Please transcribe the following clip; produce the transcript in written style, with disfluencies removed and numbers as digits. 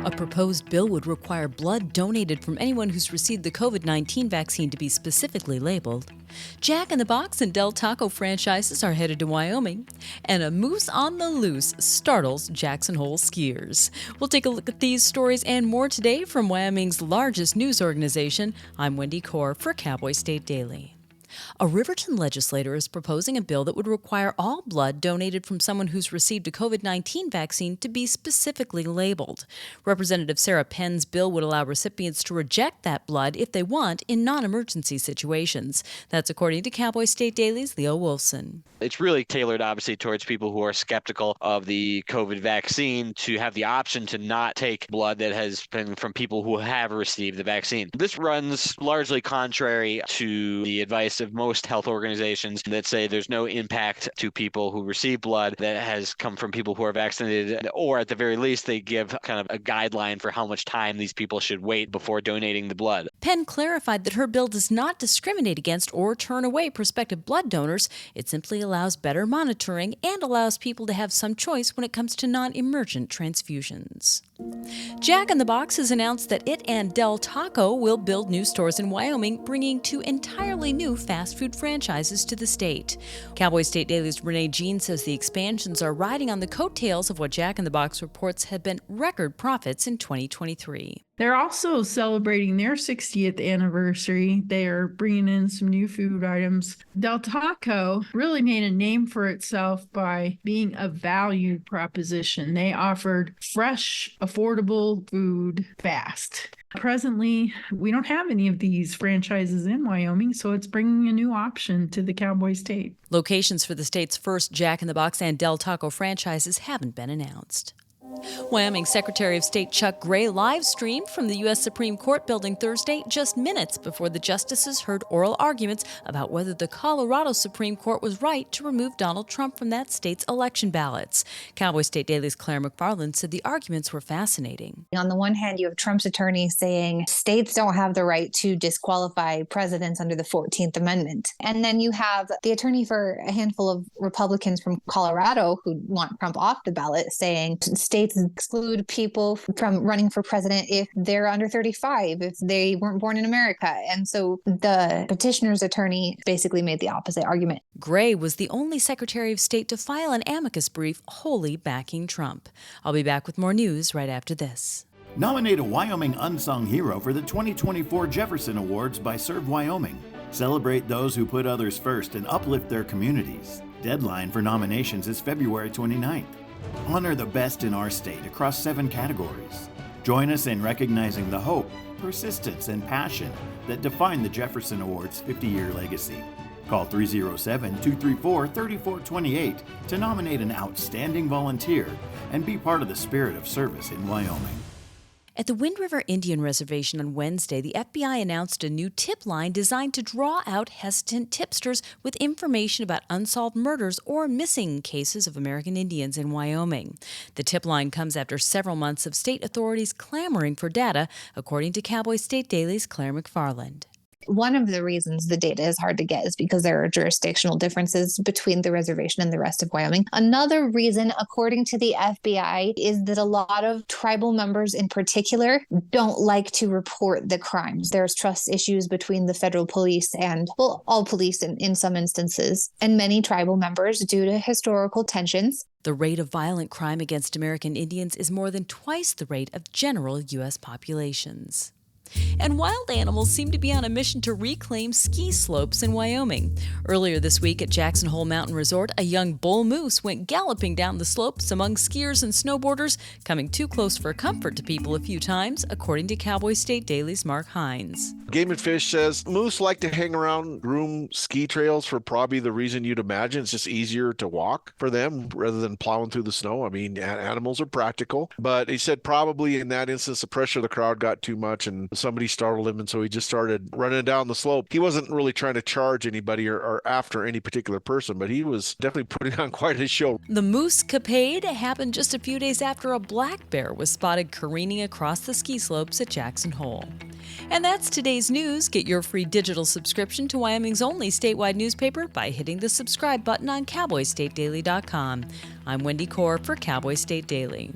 A proposed bill would require blood donated from anyone who's received the COVID-19 vaccine to be specifically labeled. Jack in the Box and Del Taco franchises are headed to Wyoming. And a moose on the loose startles Jackson Hole skiers. We'll take a look at these stories and more today from Wyoming's largest news organization. I'm Wendy Kaur for Cowboy State Daily. A Riverton legislator is proposing a bill that would require all blood donated from someone who's received a COVID-19 vaccine to be specifically labeled. Representative Sarah Penn's bill would allow recipients to reject that blood if they want in non-emergency situations. That's according to Cowboy State Daily's Leo Wolfson. It's really tailored, obviously, towards people who are skeptical of the COVID vaccine to have the option to not take blood that has been from people who have received the vaccine. This runs largely contrary to the advice of most health organizations that say there's no impact to people who receive blood that has come from people who are vaccinated, or at the very least, they give kind of a guideline for how much time these people should wait before donating the blood. Penn clarified that her bill does not discriminate against or turn away prospective blood donors. It simply allows better monitoring and allows people to have some choice when it comes to non-emergent transfusions. Jack in the Box has announced that it and Del Taco will build new stores in Wyoming, bringing two entirely new fast food franchises to the state. Cowboy State Daily's Renee Jean says the expansions are riding on the coattails of what Jack in the Box reports have been record profits in 2023. They're also celebrating their 60th anniversary. They are bringing in some new food items. Del Taco really made a name for itself by being a value proposition. They offered fresh, affordable food fast. Presently, we don't have any of these franchises in Wyoming, so it's bringing a new option to the Cowboy State. Locations for the state's first Jack in the Box and Del Taco franchises haven't been announced. Wyoming Secretary of State Chuck Gray live-streamed from the U.S. Supreme Court building Thursday, just minutes before the justices heard oral arguments about whether the Colorado Supreme Court was right to remove Donald Trump from that state's election ballots. Cowboy State Daily's Claire McFarland said the arguments were fascinating. On the one hand, you have Trump's attorney saying states don't have the right to disqualify presidents under the 14th Amendment. And then you have the attorney for a handful of Republicans from Colorado who want Trump off the ballot saying states exclude people from running for president if they're under 35, if they weren't born in America. And so the petitioner's attorney basically made the opposite argument. Gray was the only Secretary of State to file an amicus brief wholly backing Trump. I'll be back with more news right after this. Nominate a Wyoming unsung hero for the 2024 Jefferson Awards by Serve Wyoming. Celebrate those who put others first and uplift their communities. Deadline for nominations is February 29th. Honor the best in our state across 7 categories. Join us in recognizing the hope, persistence, and passion that define the Jefferson Awards' 50-year legacy. Call 307-234-3428 to nominate an outstanding volunteer and be part of the spirit of service in Wyoming. At the Wind River Indian Reservation on Wednesday, the FBI announced a new tip line designed to draw out hesitant tipsters with information about unsolved murders or missing cases of American Indians in Wyoming. The tip line comes after several months of state authorities clamoring for data, according to Cowboy State Daily's Claire McFarland. One of the reasons the data is hard to get is because there are jurisdictional differences between the reservation and the rest of Wyoming. Another reason, according to the FBI, is that a lot of tribal members in particular don't like to report the crimes. There's trust issues between the federal police and, well, all police in some instances, and many tribal members due to historical tensions. The rate of violent crime against American Indians is more than twice the rate of general U.S. populations. And wild animals seem to be on a mission to reclaim ski slopes in Wyoming. Earlier this week at Jackson Hole Mountain Resort, a young bull moose went galloping down the slopes among skiers and snowboarders, coming too close for comfort to people a few times, according to Cowboy State Daily's Mark Hines. Game and Fish says moose like to hang around groomed ski trails for probably the reason you'd imagine. It's just easier to walk for them rather than plowing through the snow. I mean, animals are practical, but he said probably in that instance, the pressure of the crowd got too much and somebody startled him, and so he just started running down the slope. He wasn't really trying to charge anybody or after any particular person, but he was definitely putting on quite a show. The moose capade happened just a few days after a black bear was spotted careening across the ski slopes at Jackson Hole. And that's today's news. Get your free digital subscription to Wyoming's only statewide newspaper by hitting the subscribe button on CowboyStateDaily.com. I'm Wendy Kaur for Cowboy State Daily.